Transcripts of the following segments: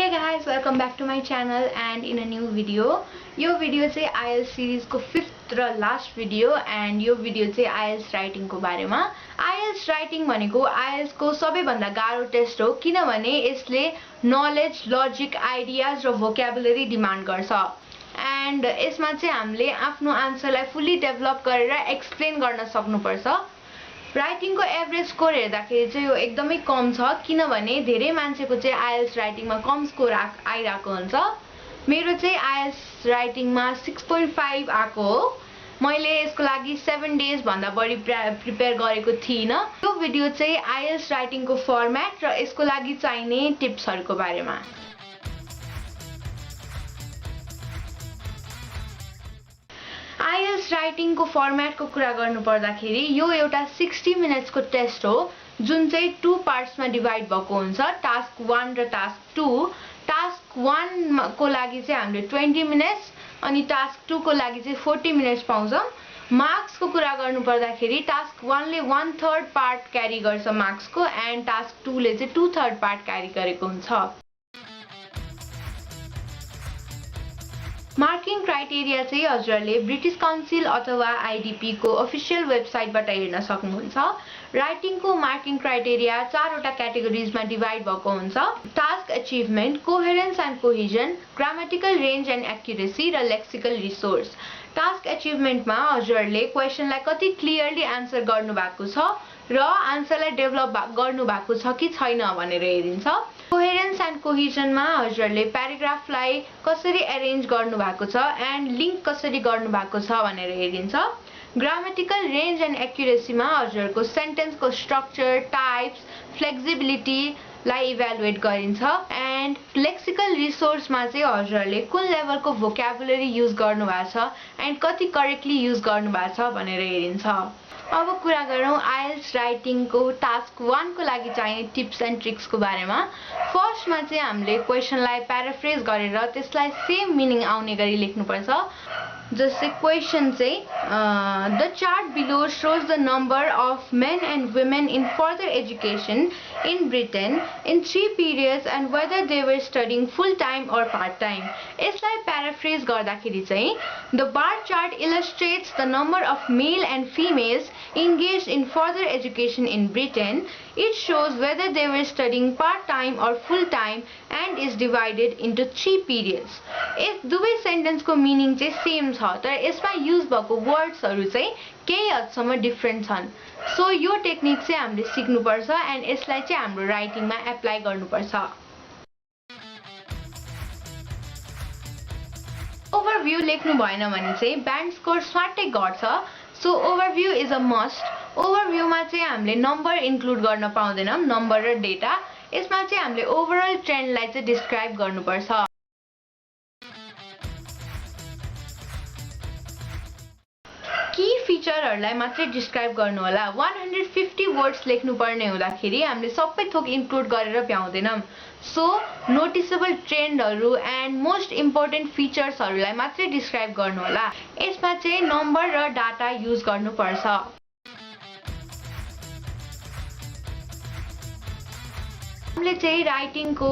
Hey guys, welcome back to my channel and in a new video. यो video चाहिँ IELTS series को 5th र last video and यो video चाहिँ IELTS writing को बारेमा. IELTS राइटिङ भनेको IELTS को सबैभन्दा गाह्रो टेस्ट हो किनभने यसले नलेज, लजिक, आइडियाज र भोक्याबुलरी डिमान्ड गर्छ. एन्ड यसमा चाहिँ हामीले आफ्नो आन्सरलाई फुल्ली डेभलप गरेर एक्सप्लेन गर्न सक्नुपर्छ. राइटिङ को एभरेज स्कोर हेर्दाखेरि चाहिँ यो एकदमै कम छ किनभने धेरै मान्छेको चाहिँ IELTS राइटिङमा कम स्कोर आइराको हुन्छ. मेरो चाहिँ IELTS राइटिङमा 6.5 आको हो. मैले यसको लागि 7 डेज भन्दा बढी प्रिपेयर गरेको थिइन. यो भिडियो चाहिँ IELTS राइटिङको फर्म्याट र यसको लागि चाहिने टिप्सहरुको बारेमा. IELTS राइटिङ को फर्म्याट को कुरा गर्नु पर्दाखेरि यो एउटा 60 मिनेट्स को टेस्ट हो जुन चाहिँ 2 पार्ट्स मा डिवाइड भएको हुन्छ. टास्क 1 र टास्क 2. टास्क 1 को लागि चाहिँ हामीले 20 मिनेट्स अनि टास्क 2 को लागि चाहिँ 40 मिनेट्स पाउँछौं. मार्क्स को कुरा गर्नु पर्दाखेरि टास्क 1 ले 1/3 पार्ट क्यारी गर्छ मार्क्स को एन्ड टास्क 2 ले चाहिँ 2/3 पार्ट क्यारी गरेको हुन्छ. मार्किङ क्राइटेरिया चाहिँ हजुरले ब्रिटिश काउन्सिल अथवा IDP को अफिसियल वेबसाइटबाट हेर्न सक्नुहुन्छ. राइटिङ को मार्किङ क्राइटेरिया 4 वटा क्याटेगोरीजमा डिवाइड भएको हुन्छ. Task achievement, coherence and cohesion, grammatical range and accuracy र लेक्सिकल रिसोर्स. टास्क अचिभमेन्टमा हजुरले क्वेशनलाई कति क्लियरली आन्सर गर्नु भएको छ र आन्सरलाई डेभलप गर्नु भएको छ कि छैन भनेर हेरिन्छ. कोहेरेन्स एन्ड कोहेजनमा हजुरले प्याराग्राफलाई कसरी अरेन्ज गर्नु भएको छ एन्ड लिंक कसरी गर्नु भएको छ भनेर हेरिन्छ. ग्रामेटिकल रेन्ज एन्ड एक्युरेसीमा हजुरको सेन्टेन्सको स्ट्रक्चर, टाइप्स, फ्लेक्सिबिलिटी लाई इभ्यालुएट गरिन्छ. एन्ड लेक्सिकल रिसोर्समा चाहिँ हजुरले कुन लेभलको भोक्याबुलरी युज गर्नु भएको छ एन्ड कति करेक्टली युज गर्नु भएको छ भनेर हेरिन्छ. अब कुरा गरौँ IELTS राइटिङ को टास्क 1 को लागि चाहिने टिप्स एन्ड ट्रिक्स को बारेमा. फर्स्टमा चाहिँ हामीले क्वेशनलाई प्याराफ्रेज गरेर त्यसलाई सेम मिनिङ आउने गरी लेख्नुपर्छ. जस्तै क्वेशन चाहिँ the chart below shows the number of men and women in further education in Britain in 3 periods and whether they were studying full time or part time. यसलाई paraphrase गर्दाखेरि चाहिँ the bar chart illustrates the number of male and females engaged in further education in Britain. It shows whether they were studying part time or full time and is divided into 3 periods. यस दुवै सेन्टेन्सको meaning चाहिँ same छ तर यसमा use भएको वर्ड्सहरु चाहिँ केही हदसम्म different छन्. सो यो टेक्निक चाहिँ हामीले सिक्नुपर्छ एन्ड यसलाई चाहिँ हाम्रो राइटिङमा एप्लाई गर्नुपर्छ. ओभरभ्यू लेख्नु भएन भने चाहिँ ब्यान्ड स्कोर स्वाटै घट्छ. So overview is a must. ओभरभ्यूमा चाहिँ हामीले नम्बर इन्क्लुड गर्न पाउँदैनौं, नम्बर र डेटा. यसमा चाहिँ हामीले ओभरअल ट्रेन्डलाई चाहिँ डिस्क्राइब गर्नुपर्छ. की फिचरहरुलाई मात्रै डिस्क्राइब गर्नु होला. 150 वर्ड्स लेख्नु पर्ने हुँदाखेरि हामीले सबै थोक इन्क्लुड गरेर भ्याउँदैनौं. सो नोटिसेबल ट्रेन्डहरु एन्ड मोस्ट इम्पोर्टेन्ट फिचर्सहरुलाई मात्रै डिस्क्राइब गर्नु होला. यसमा चाहिँ नम्बर र डाटा युज गर्नुपर्छ. हामीले चाहिँ राइटिङ को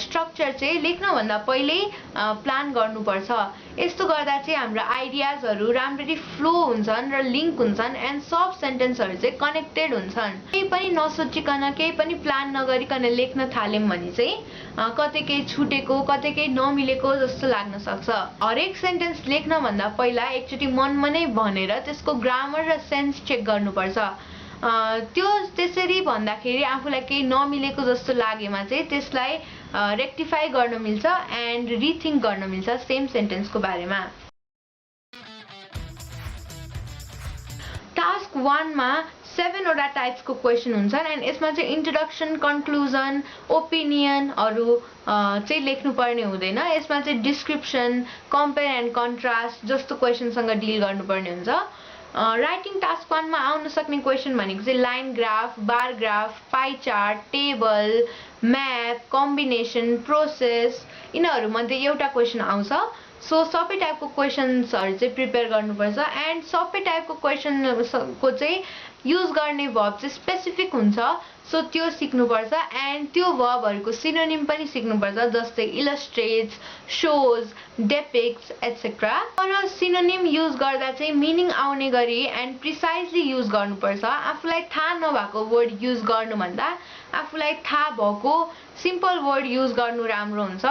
स्ट्रक्चर चाहिँ लेख्न भन्दा पहिले प्लान गर्नुपर्छ. यस्तो गर्दा चाहिँ हाम्रो आइडियाजहरु राम्ररी फ्लो हुन्छन् र लिंक हुन्छन् एन्ड सब सेन्टेन्सहरु चाहिँ कनेक्टेड हुन्छन्. केही पनि नसोचिकन केही पनि प्लान नगरिकन लेख्न थाल्यौं भने चाहिँ कतै केही छुटेको कतै केही नमिलेको जस्तो लाग्न सक्छ. हरेक सेन्टेन्स लेख्न भन्दा पहिला एकचोटी मनमा नै भनेर त्यसको ग्रामर र सेन्स चेक गर्नुपर्छ. त्यो त्यसरी भन्दाखेरि आफूलाई केही नमिलेको जस्तो लागेमा चाहिँ त्यसलाई रेक्टिफाई गर्न मिल्छ एन्ड रिथिंक गर्न मिल्छ सेम सेन्टेन्सको बारेमा. टास्क 1 मा 7 वटा टाइप्सको क्वेशन हुन्छन् एन्ड यसमा चाहिँ इन्ट्रोडक्सन, कन्क्लुजन, ओपिनियनहरु चाहिँ लेख्नु पर्ने हुँदैन. यसमा चाहिँ डिस्क्रिप्सन, कम्पेयर एन्ड कन्ट्रास्ट जस्तो क्वेशनसँग डिल गर्नुपर्ने हुन्छ. राइटिङ टास्क 1 मा आउन सक्ने क्वेशन भनेको चाहिँ line graph, bar graph, pie chart, table, map, combination, process यिनीहरु मध्ये एउटा क्वेशन आउँछ. सो सबै टाइपको क्वेशन्सहरु चाहिँ प्रिपेयर गर्नुपर्छ एन्ड सबै टाइपको क्वेशनको चाहिँ युज गर्ने भर्ब चाहिँ स्पेसिफिक हुन्छ, सो त्यो सिक्नुपर्छ। एन्ड त्यो भर्बहरूको सिनोनिम पनि सिक्नुपर्छ, जस्तै इलस्ट्रेट्स, शोज, डेपिक्ट्स एटसेट्रा। तर सिनोनिम युज गर्दा चाहिँ मिनिङ आउने गरी एन्ड प्रिसाइजली युज गर्नुपर्छ। आफूलाई थाहा नभएको वर्ड युज गर्नुभन्दा आफूलाई थाहा भएको सिम्पल वर्ड युज गर्नु राम्रो हुन्छ।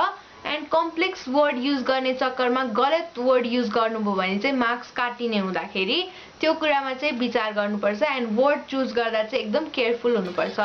एन्ड कम्प्लेक्स वर्ड युज गर्ने चक्करमा गलत वर्ड युज गर्नुभयो भने चाहिँ मार्क्स काटिने हुँदाखेरि त्यो कुरामा चाहिँ विचार गर्नुपर्छ। एन्ड वर्ड चुज गर्दा चाहिँ एकदम केयरफुल हुनुपर्छ।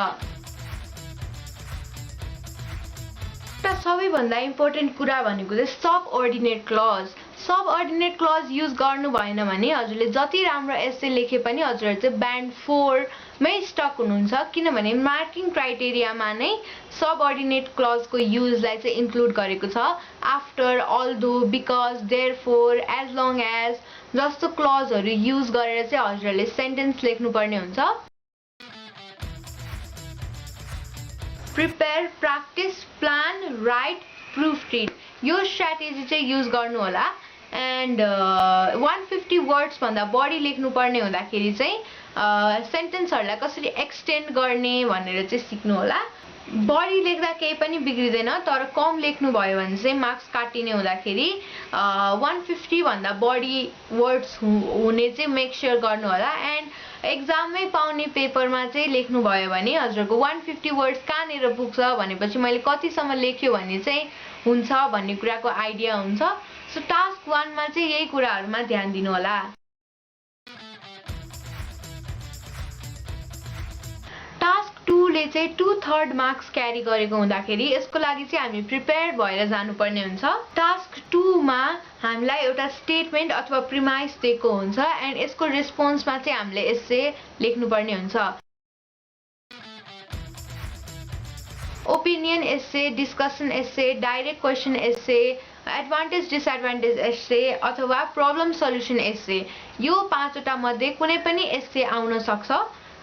एउटा सबैभन्दा इम्पोर्टेन्ट कुरा भनेको चाहिँ सबअर्डिनेट क्लज। सबअर्डिनेट क्लज युज गर्नु भएन भने हजुरले जति राम्रो एस्से लेखे पनि हजुरहरू चाहिँ ब्यान्ड 4 मै स्टक हुनुहुन्छ, किनभने मार्किङ क्राइटेरियामा नै सबअर्डिनेट क्लजको युजलाई चाहिँ इन्क्लुड गरेको छ। After, although, because, therefore, as long as जस्तो क्लजहरू युज गरेर चाहिँ हजुरहरूले सेन्टेन्स लेख्नुपर्ने हुन्छ। Prepare, practice, plan, write, proof read यो स्ट्र्याटेजी चाहिँ युज गर्नु होला। एन्ड 150 वर्ड्स भन्दा बढी लेख्नुपर्ने हुँदाखेरि चाहिँ सेन्टेन्सहरूलाई कसरी एक्सटेन्ड गर्ने भनेर चाहिँ सिक्नु होला। बढी लेख्दा केही पनि बिग्रिँदैन, तर कम लेख्नु भयो भने चाहिँ मार्क्स काटिने हुँदाखेरि 150 भन्दा बढी वर्ड्स हुने चाहिँ मेक स्योर गर्नु होला। एन्ड एक्जाममै पाउने पेपरमा चाहिँ लेख्नु भयो भने हजुरको 150 वर्ड्स कहाँनिर पुग्छ भनेपछि मैले कतिसम्म लेख्यो भने चाहिँ हुन्छ भन्ने कुराको आइडिया हुन्छ। सो टास्क 1 मा चाहिँ यही कुराहरूमा ध्यान दिनु होला। टास्क 2 ले चाहिँ 2/3 मार्क्स क्यारी गरेको हुँदाखेरि यसको लागि चाहिँ हामी प्रिपेयर भएर जानुपर्ने हुन्छ। टास्क 2 मा हामीलाई एउटा स्टेटमेन्ट अथवा प्रिमाइस दिएको हुन्छ एन्ड यसको रेस्पोन्समा चाहिँ हामीले एस्से लेख्नुपर्ने हुन्छ। ओपिनियन एस्से, डिस्कसन एस्से, डाइरेक्ट क्वेसन एस्से, एडभान्टेज डिसएडभान्टेज एस्से अथवा प्रब्लम सल्युसन एस्से यो 5वटा मध्ये कुनै पनि एस्से आउन सक्छ।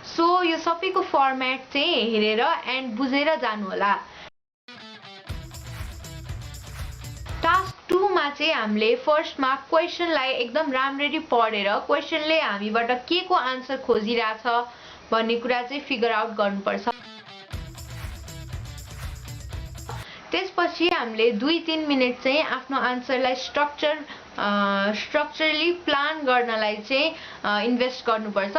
सो यो सबैको फर्मेट चाहिँ हेरेर एन्ड बुझेर जानु होला। टास्क 2 मा चाहिँ हामीले फर्स्टमा क्वेसनलाई एकदम राम्ररी पढेर क्वेसनले हामीबाट के को आन्सर खोजिरहेछ भन्ने कुरा चाहिँ फिगर आउट गर्नुपर्छ। त्यसपछि हामीले 2-3 मिनेट चाहिँ आफ्नो आन्सरलाई स्ट्रक्चरली प्लान गर्नलाई चाहिँ इन्भेस्ट गर्नुपर्छ।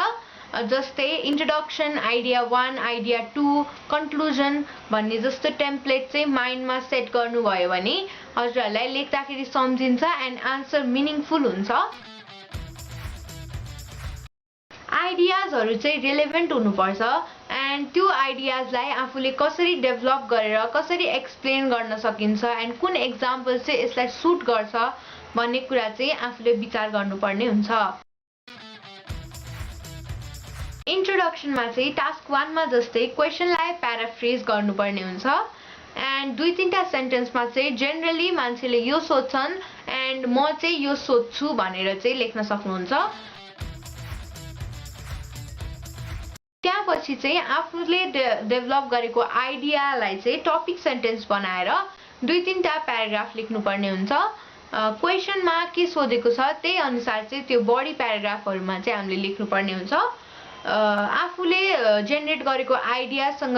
जस्तै इन्ट्रोडक्सन, आइडिया 1, आइडिया 2, कन्क्लुजन भन्ने जस्तो टेम्प्लेट चाहिँ माइन्डमा सेट गर्नुभयो भने हजुरहरूलाई लेख्दाखेरि सम्झिन्छ एन्ड आन्सर मिनिङफुल हुन्छ। आइडियाजहरू चाहिँ रिलेभेन्ट हुनुपर्छ एन्ड त्यो आइडियाजलाई आफूले कसरी डेभलप गरेर कसरी एक्सप्लेन गर्न सकिन्छ एन्ड कुन एक्जाम्पल चाहिँ यसलाई सुट गर्छ भन्ने कुरा चाहिँ आफूले विचार गर्नुपर्ने हुन्छ। इन्ट्रोडक्सनमा चाहिँ टास्क 1 मा जस्तै क्वेसनलाई प्याराफ्रेज गर्नुपर्ने हुन्छ एन्ड 2-3टा सेन्टेन्समा चाहिँ जेनरली मान्छेले यो सोध्छन् एन्ड म चाहिँ यो सोध्छु भनेर चाहिँ लेख्न सक्नुहुन्छ। त्यसपछि चाहिँ आफूले डेभलप गरेको आइडियालाई चाहिँ टपिक सेन्टेन्स बनाएर 2-3टा प्याराग्राफ लेख्नुपर्ने हुन्छ। क्वेसनमा के सोधेको छ त्यही अनुसार चाहिँ त्यो बढी प्याराग्राफहरूमा चाहिँ हामीले लेख्नुपर्ने हुन्छ। आफूले जेनेरेट गरेको आइडियासँग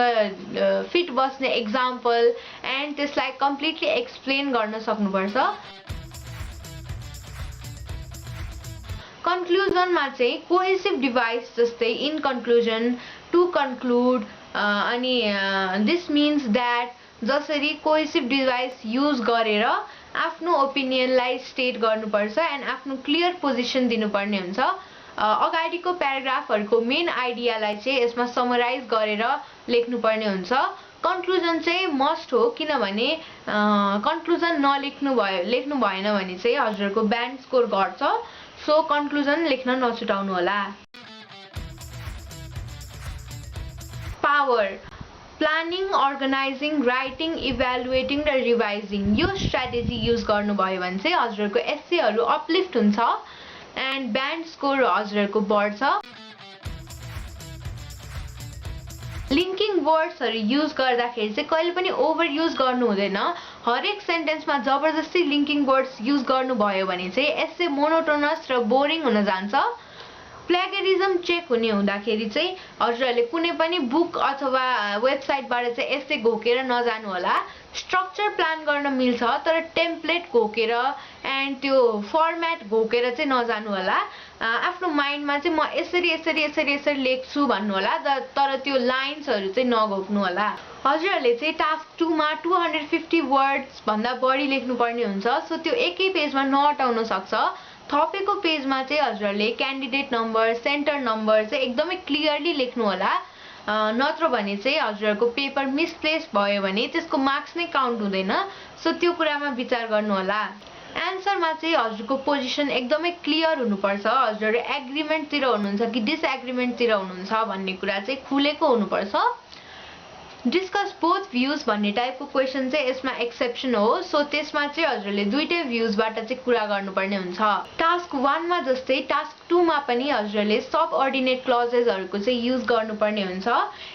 फिट बस्ने एक्जाम्पल एन्ड त्यसलाई कम्प्लिटली एक्सप्लेन गर्न सक्नुपर्छ। कन्क्लुजनमा चाहिँ कोहेसिभ डिभाइस जस्तै इन कन्क्लुजन, टु कन्क्लुड अनि दिस मिन्स द्याट जसरी कोहेसिभ डिभाइस युज गरेर आफ्नो ओपिनियनलाई स्टेट गर्नुपर्छ एन्ड आफ्नो क्लियर पोजिसन दिनुपर्ने हुन्छ। अगाडिको प्याराग्राफहरूको मेन आइडियालाई चाहिँ यसमा समराइज गरेर लेख्नुपर्ने हुन्छ। कन्क्लुजन चाहिँ मस्ट हो, किनभने कन्क्लुजन लेख्नु भएन भने चाहिँ हजुरको ब्यान्ड स्कोर घट्छ। सो कन्क्लुजन लेख्न नछुटाउनु होला। Power, planning, organising, writing, evaluating र रिभाइजिङ यो स्ट्र्याटेजी युज गर्नुभयो भने चाहिँ हजुरको एस्सेहरू अपलिफ्ट हुन्छ एन्ड ब्यान्ड स्कोर हजुरको बढ्छ। लिङ्किङ वर्ड्सहरू युज गर्दाखेरि चाहिँ कहिले पनि ओभर युज गर्नु हुँदैन। हरेक सेन्टेन्समा जबरजस्ती लिङ्किङ वर्ड्स युज गर्नुभयो भने चाहिँ एस्से मोनोटोनस र बोरिङ हुन जान्छ। प्लेगरिजम चेक हुने हुँदाखेरि चाहिँ हजुरहरूले कुनै पनि बुक अथवा वेबसाइटबाट चाहिँ एसे घोकेर नजानु होला। स्ट्रक्चर प्लान गर्न मिल्छ तर टेम्प्लेट घोकेर एन्ड त्यो फर्मेट घोकेर चाहिँ नजानु होला। आफ्नो माइन्डमा चाहिँ म यसरी यसरी यसरी यसरी लेख्छु भन्नु होला, तर त्यो लाइन्सहरू चाहिँ नघोक्नु होला। हजुरहरूले चाहिँ टास्क 2 मा 250 वर्ड्स भन्दा बढी लेख्नुपर्ने हुन्छ। सो त्यो एकै पेजमा नअटाउन सक्छ। थपेको पेजमा चाहिँ हजुरहरूले क्यान्डिडेट नम्बर, सेन्टर नम्बर चाहिँ एकदमै क्लियरली लेख्नु होला। नत्र भने चाहिँ हजुरहरूको पेपर मिसप्लेस भयो भने त्यसको मार्क्स नै काउन्ट हुँदैन। सो त्यो कुरामा विचार गर्नु होला। एन्सरमा चाहिँ हजुरको पोजिसन एकदमै क्लियर हुनुपर्छ। हजुरहरू एग्रिमेन्टतिर हुनुहुन्छ कि डिसएग्रिमेन्टतिर हुनुहुन्छ भन्ने कुरा चाहिँ खुलेको हुनुपर्छ। डिस्कस बोथ भ्युज भन्ने टाइपको क्वेसन चाहिँ यसमा एक्सेप्सन हो। सो त्यसमा चाहिँ हजुरले दुईटै भ्युजबाट चाहिँ कुरा गर्नुपर्ने हुन्छ। टास्क 1 मा जस्तै टास्क 2 मा पनि हजुरले सब अर्डिनेट क्लजेसहरूको चाहिँ युज गर्नुपर्ने हुन्छ।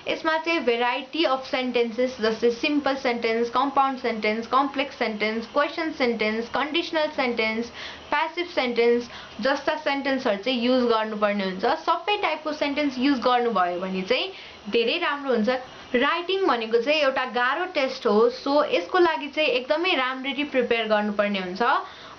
यसमा चाहिँ भेराइटी अफ सेन्टेन्सेस जस्तै simple sentence, compound sentence, complex sentence, question sentence, conditional sentence, passive sentence जस्ता सेन्टेन्सहरू चाहिँ युज गर्नुपर्ने हुन्छ। सबै टाइपको सेन्टेन्स युज गर्नुभयो भने चाहिँ धेरै राम्रो हुन्छ। राइटिङ भनेको चाहिँ एउटा गाह्रो टेस्ट हो। सो यसको लागि चाहिँ एकदमै राम्ररी प्रिपेयर गर्नुपर्ने हुन्छ।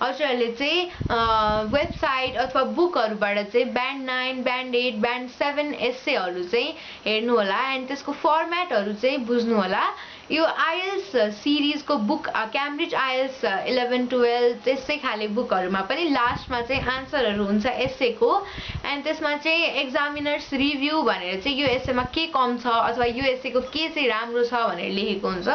हजुरहरूले चाहिँ वेबसाइट अथवा बुकहरूबाट चाहिँ ब्यान्ड 9, ब्यान्ड 8, ब्यान्ड 7 एसेहरू चाहिँ हेर्नु होला एन्ड त्यसको फर्मेटहरू चाहिँ बुझ्नु होला। यो आइएल्स सिरिजको बुक क्याम्ब्रिज आइएल्स 11, 12 त्यसै खाले बुकहरूमा पनि लास्टमा चाहिँ आन्सरहरू हुन्छ एसेको एन्ड त्यसमा चाहिँ एक्जामिनर्स रिभ्यू भनेर चाहिँ यो एसेमा के कम छ अथवा यो एसेको के चाहिँ राम्रो छ भनेर लेखेको हुन्छ।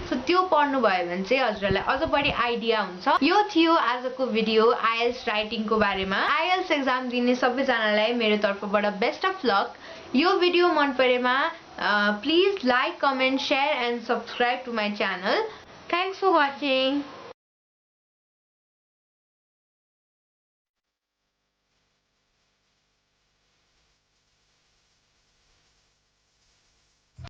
सो त्यो पढ्नु भयो भने चाहिँ हजुरहरूलाई अझ बढी आइडिया हुन्छ। यो थियो आजको भिडियो आइएल्स राइटिङको बारेमा। आइएल्स एक्जाम दिने सबैजनालाई मेरो तर्फबाट बेस्ट अफ लक। यो भिडियो मन परेमा please like, comment, share and subscribe to my channel. Thanks for watching.